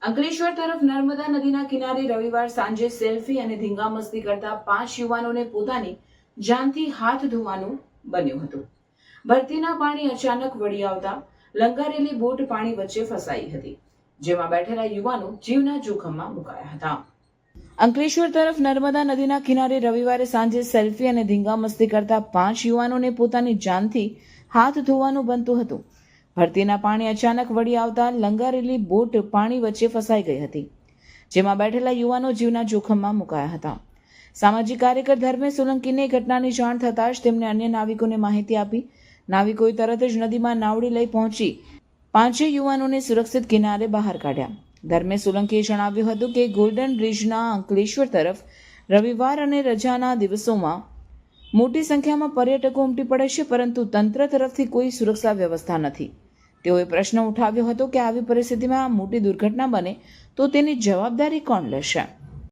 અંકલેશ્વર તરફ નર્મદા નદીના કિનારે રવિવાર સાંજે સેલ્ફી અને ધીંગામસ્તી કરતા 5 યુવાનોને પોતાની જાનથી હાથ ધોવાનું બન્યું હતું. ભરતીના પાણી અચાનક વળી આવતા લંગારેલી બોટ પાણી વચ્ચે ફસાઈ હતી, જેમાં બેઠેલા યુવાનો જીવના જોખમમાં મુકાયા હતા. અંકલેશ્વર તરફ નર્મદા નદીના કિનારે રવિવારે સાંજે સેલ્ફી અને ધીંગામસ્તી કરતા 5 યુવાનોને પોતાની જાનથી હાથ ધોવાનું બનતું હતું. ભરતીના પાણી અચાનક વળી આવતા લંગારેલી બોટ પાણી વચ્ચે ફસાઈ ગઈ હતી, જેમાં બેઠેલા યુવાનો જીવના જોખમમાં મુકાયા હતા. સામાજિક કાર્યકર ધર્મેશ સોલંકીને ઘટનાની જાણ થતાં જ તેમણે અન્ય નાવિકોને માહિતી આપી. નાવિકોએ તરત જ નદીમાં નાવડી લઈ પહોંચી 5 યુવાનોને સુરક્ષિત કિનારે બહાર કાઢ્યા. ધર્મેશ સોલંકીએ જણાવ્યું હતું કે ગોલ્ડન બ્રિજના અંકલેશ્વર તરફ રવિવાર અને રજાના દિવસોમાં મોટી સંખ્યામાં પર્યટકો ઉમટી પડે છે, પરંતુ તંત્ર તરફથી કોઈ સુરક્ષા વ્યવસ્થા નથી. તેઓએ પ્રશ્ન ઉઠાવ્યો હતો કે આવી પરિસ્થિતિમાં મોટી દુર્ઘટના બને તો તેની જવાબદારી કોણ લેશે.